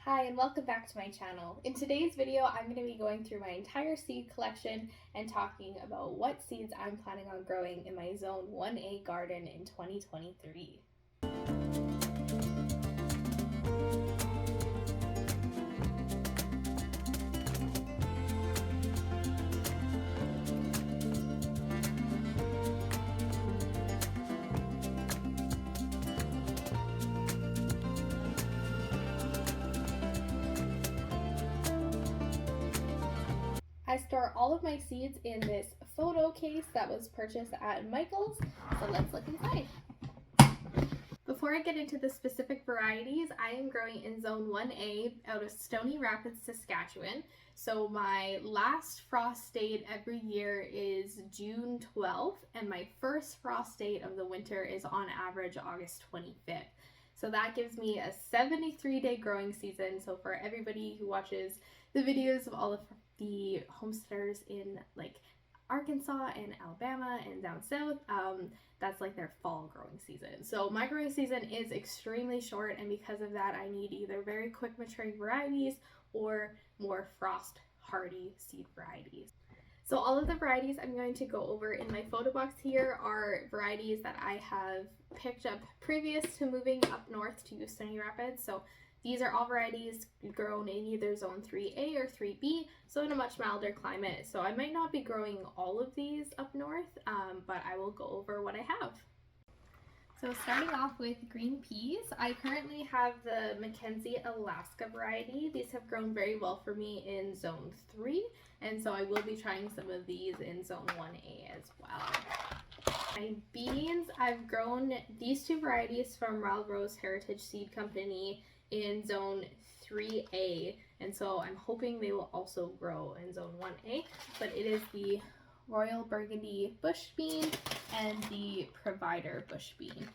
Hi and welcome back to my channel. In today's video, I'm going to be going through my entire seed collection and talking about what seeds I'm planning on growing in my Zone 1A garden in 2023. I store all of my seeds in this photo case that was purchased at Michael's, so let's look inside. Before I get into the specific varieties, I am growing in Zone 1A out of Stony Rapids, Saskatchewan. So my last frost date every year is June 12th, and my first frost date of the winter is on average August 25th. So that gives me a 73-day growing season. So for everybody who watches the videos of all of the homesteaders in like Arkansas and Alabama and down south, that's like their fall growing season. So my growing season is extremely short, and because of that I need either very quick maturing varieties or more frost hardy seed varieties. So all of the varieties I'm going to go over in my photo box here are varieties that I have picked up previous to moving up north to Stony Rapids. So these are all varieties grown in either Zone 3A or 3B, so in a much milder climate. So I might not be growing all of these up north, but I will go over what I have. So starting off with green peas, I currently have the Mackenzie Alaska variety. These have grown very well for me in Zone 3, and so I will be trying some of these in Zone 1A as well. My beans, I've grown these two varieties from Wild Rose Heritage Seed Company in Zone 3A, and so I'm hoping they will also grow in Zone 1A, but it is the Royal Burgundy bush bean and the Provider bush bean.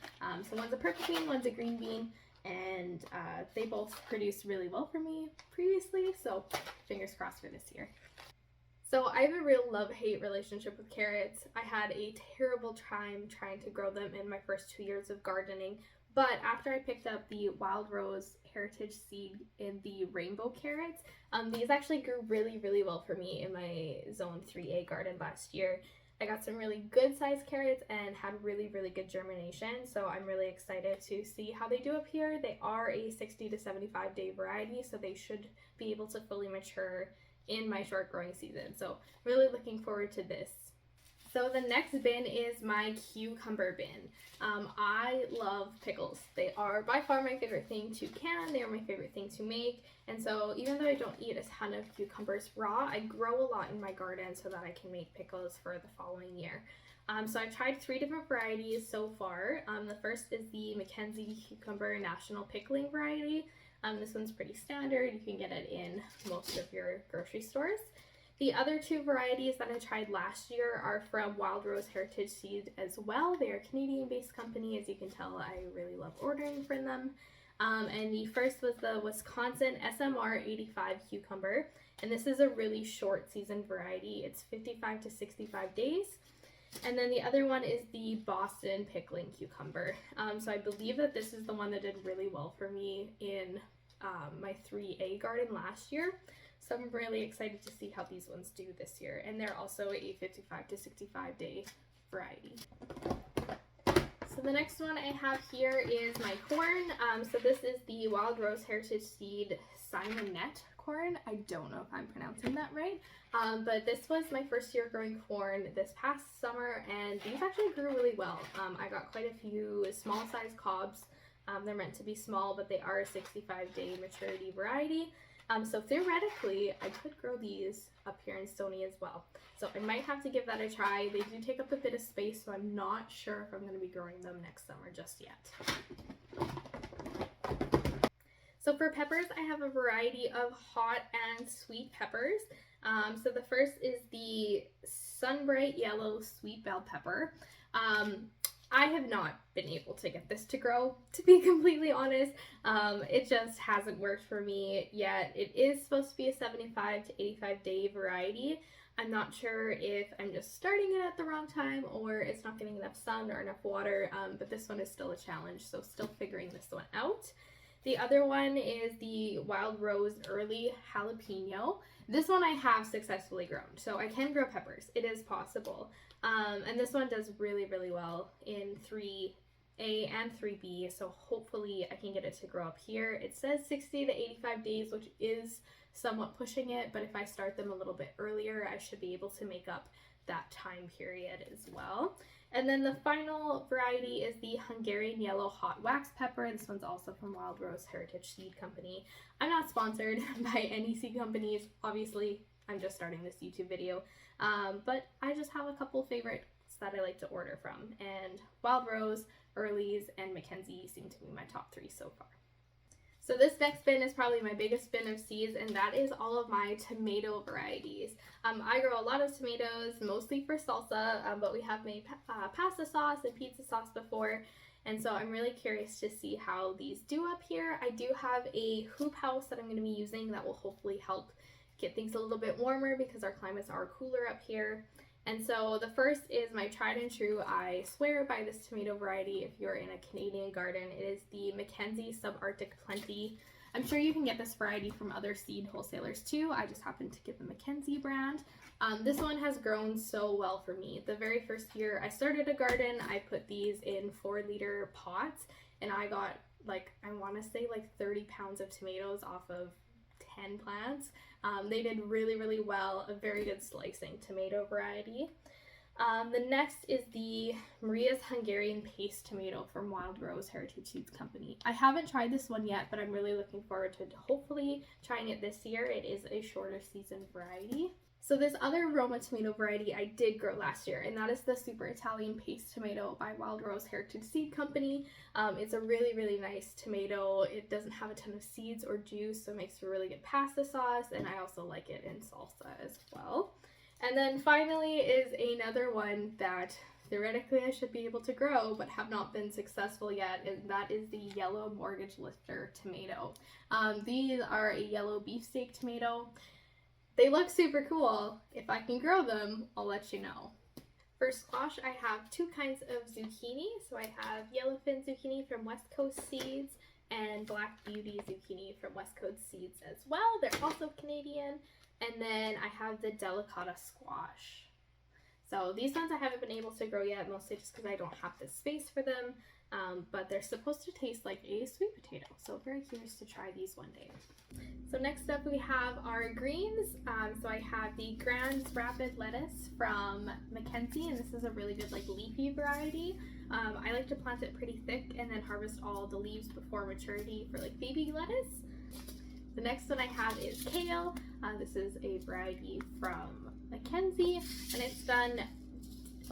So one's a purple bean, one's a green bean, and they both produced really well for me previously, so fingers crossed for this year. So I have a real love-hate relationship with carrots. I had a terrible time trying to grow them in my first 2 years of gardening, but after I picked up the Wild Rose Heritage Seed in the rainbow carrots, these actually grew really well for me in my Zone 3A garden last year. I got some really good sized carrots and had really good germination, so I'm really excited to see how they do up here. They are a 60 to 75 day variety, so they should be able to fully mature in my short growing season, so really looking forward to this. So the next bin is my cucumber bin. I love pickles. They are by far my favorite thing to can. They are my favorite thing to make. And so even though I don't eat a ton of cucumbers raw, I grow a lot in my garden so that I can make pickles for the following year. So I've tried 3 different varieties so far. The first is the Mackenzie Cucumber National Pickling variety. This one's pretty standard. You can get it in most of your grocery stores. The other 2 varieties that I tried last year are from Wild Rose Heritage Seed as well. They are a Canadian-based company. As you can tell, I really love ordering from them. And the first was the Wisconsin SMR 85 cucumber. And this is a really short season variety. It's 55 to 65 days. And then the other one is the Boston Pickling cucumber. So I believe that this is the one that did really well for me in my 3A garden last year. So I'm really excited to see how these ones do this year. And they're also a 55 to 65 day variety. So the next one I have here is my corn. So this is the Wild Rose Heritage Seed Simonette corn. I don't know if I'm pronouncing that right. But this was my first year growing corn this past summer, and these actually grew really well. I got quite a few small size cobs. They're meant to be small, but they are a 65 day maturity variety. So theoretically, I could grow these up here in Stony as well. So I might have to give that a try. They do take up a bit of space, so I'm not sure if I'm going to be growing them next summer just yet. So for peppers, I have a variety of hot and sweet peppers. So the first is the Sunbright Yellow Sweet Bell Pepper. I have not been able to get this to grow, to be completely honest. It just hasn't worked for me yet. It is supposed to be a 75 to 85 day variety. I'm not sure if I'm just starting it at the wrong time or it's not getting enough sun or enough water, but this one is still a challenge, so still figuring this one out. The other one is the Wild Rose Early Jalapeno. This one I have successfully grown, so I can grow peppers. It is possible. And this one does really, really well in 3A and 3B, so hopefully I can get it to grow up here. It says 60 to 85 days, which is somewhat pushing it, but if I start them a little bit earlier, I should be able to make up that time period as well. And then the final variety is the Hungarian Yellow Hot Wax Pepper. This one's also from Wild Rose Heritage Seed Company. I'm not sponsored by any seed companies. Obviously, I'm just starting this YouTube video. But I just have a couple favorites that I like to order from. And Wild Rose, Early's, and Mackenzie seem to be my top 3 so far. So this next bin is probably my biggest bin of seeds, and that is all of my tomato varieties. I grow a lot of tomatoes, mostly for salsa, but we have made pasta sauce and pizza sauce before, and so I'm really curious to see how these do up here. I do have a hoop house that I'm going to be using that will hopefully help get things a little bit warmer because our climates are cooler up here. And so the first is my tried and true, I swear by this tomato variety if you're in a Canadian garden. It is the Mackenzie Subarctic Plenty. I'm sure you can get this variety from other seed wholesalers too. I just happen to get the Mackenzie brand. This one has grown so well for me. The very first year I started a garden, I put these in 4-liter pots, and I got like, I want to say like 30 pounds of tomatoes off of 10 plants. They did really, really well, a very good slicing tomato variety. The next is the Maria's Hungarian Paste Tomato from Wild Rose Heritage Seeds Company. I haven't tried this one yet, but I'm really looking forward to hopefully trying it this year. It is a shorter season variety. So this other Roma tomato variety I did grow last year, and that is the Super Italian Paste Tomato by Wild Rose Heritage Seed Company. It's a really, really nice tomato. It doesn't have a ton of seeds or juice, so it makes for really good pasta sauce, and I also like it in salsa as well. And then finally is another one that theoretically I should be able to grow, but have not been successful yet, and that is the Yellow Mortgage Lifter Tomato. These are a yellow beefsteak tomato. They look super cool. If I can grow them, I'll let you know. For squash, I have 2 kinds of zucchini. So I have yellowfin zucchini from West Coast Seeds and Black Beauty zucchini from West Coast Seeds as well. They're also Canadian. And then I have the delicata squash. So these ones I haven't been able to grow yet, mostly just because I don't have the space for them. But they're supposed to taste like a sweet potato. So very curious to try these one day. So next up we have our greens. So I have the Grand Rapid lettuce from Mackenzie, and this is a really good like leafy variety. I like to plant it pretty thick and then harvest all the leaves before maturity for like baby lettuce. The next one I have is kale. This is a variety from Mackenzie, and it's done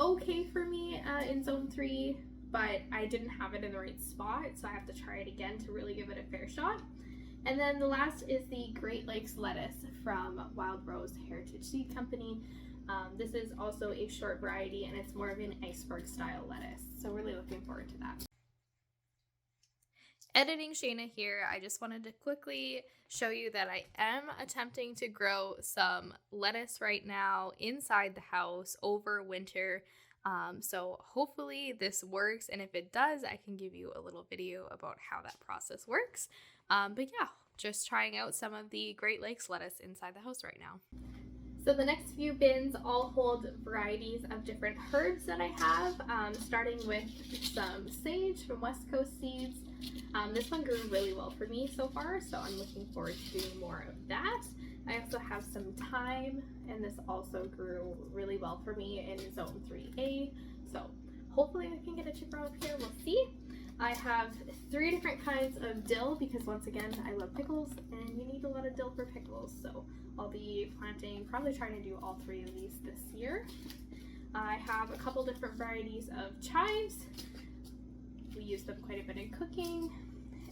okay for me in zone 3, but I didn't have it in the right spot, so I have to try it again to really give it a fair shot. And then the last is the Great Lakes lettuce from Wild Rose Heritage Seed Company. This is also a short variety, and it's more of an iceberg style lettuce, so really looking forward to that. Editing Shayna here, I just wanted to quickly show you that I am attempting to grow some lettuce right now inside the house over winter. So hopefully this works, and if it does, I can give you a little video about how that process works. But yeah, just trying out some of the Great Lakes lettuce inside the house right now. So the next few bins all hold varieties of different herbs that I have, starting with some sage from West Coast Seeds. This one grew really well for me so far, so I'm looking forward to doing more of that. I also have some thyme, and this also grew really well for me in zone 3A, so hopefully I can get it to grow up here, we'll see. I have 3 different kinds of dill because once again I love pickles and you need a lot of dill for pickles, so I'll be planting, probably trying to do all 3 of these this year. I have a couple different varieties of chives. We use them quite a bit in cooking.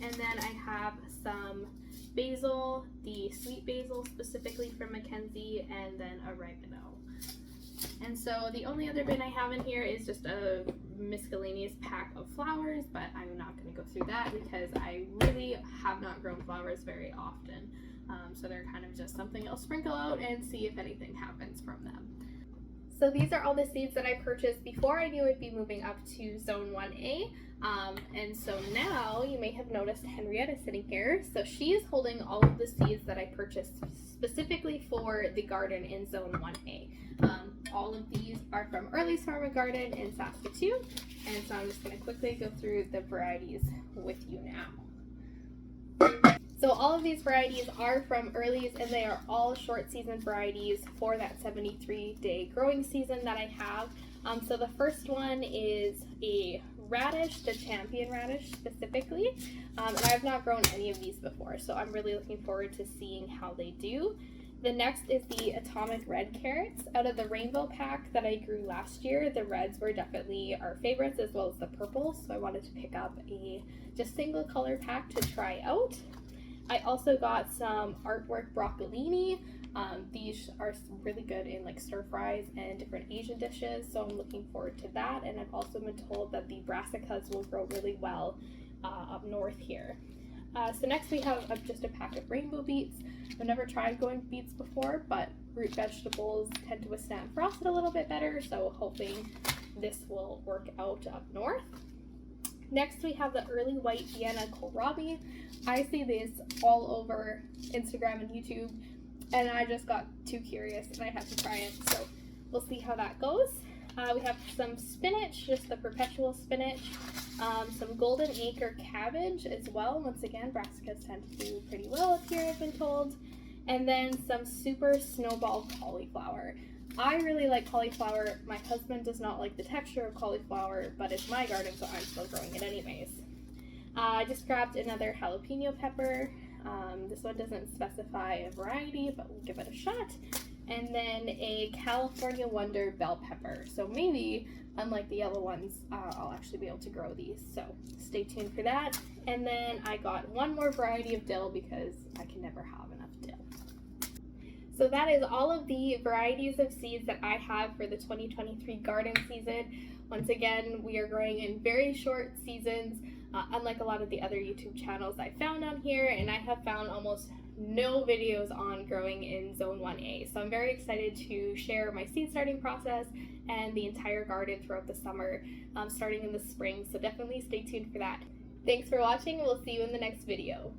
And then I have some basil, the sweet basil specifically from Mackenzie, and then oregano. And so the only other bin I have in here is just a miscellaneous pack of flowers, but I'm not going to go through that because I really have not grown flowers very often. So they're kind of just something I'll sprinkle out and see if anything happens from them. So these are all the seeds that I purchased before I knew I'd be moving up to Zone 1A. And so now you may have noticed Henrietta sitting here. So she is holding all of the seeds that I purchased specifically for the garden in Zone 1A. All of these are from Early's Farm and Garden in Saskatoon. And so I'm just going to quickly go through the varieties with you now. So all of these varieties are from Early's, and they are all short season varieties for that 73-day growing season that I have. So the first one is a radish, the champion radish specifically, and I've not grown any of these before, so I'm really looking forward to seeing how they do. The next is the atomic red carrots. Out of the rainbow pack that I grew last year, the reds were definitely our favorites, as well as the purples, so I wanted to pick up a just single color pack to try out. I also got some artwork broccolini. These are really good in like stir fries and different Asian dishes, so I'm looking forward to that. And I've also been told that the brassicas will grow really well up north here. So next we have just a pack of rainbow beets. I've never tried growing beets before, but root vegetables tend to withstand frost a little bit better, so hoping this will work out up north. Next we have the early white Vienna kohlrabi. I see these all over Instagram and YouTube, and I just got too curious and I had to try it, so we'll see how that goes. We have some spinach, just the perpetual spinach, some golden acre cabbage as well. Once again, brassicas tend to do pretty well up here, I've been told. And then some super snowball cauliflower. I really like cauliflower. My husband does not like the texture of cauliflower, but it's my garden, so I'm still growing it anyways. I just grabbed another jalapeno pepper. This one doesn't specify a variety, but we'll give it a shot. And then a California Wonder bell pepper. So maybe, unlike the yellow ones, I'll actually be able to grow these. So stay tuned for that. And then I got one more variety of dill because I can never have enough dill. So that is all of the varieties of seeds that I have for the 2023 garden season. Once again, we are growing in very short seasons, unlike a lot of the other YouTube channels I found on here, and I have found almost no videos on growing in Zone 1A. So I'm very excited to share my seed starting process and the entire garden throughout the summer, starting in the spring. So definitely stay tuned for that. Thanks for watching, and we'll see you in the next video.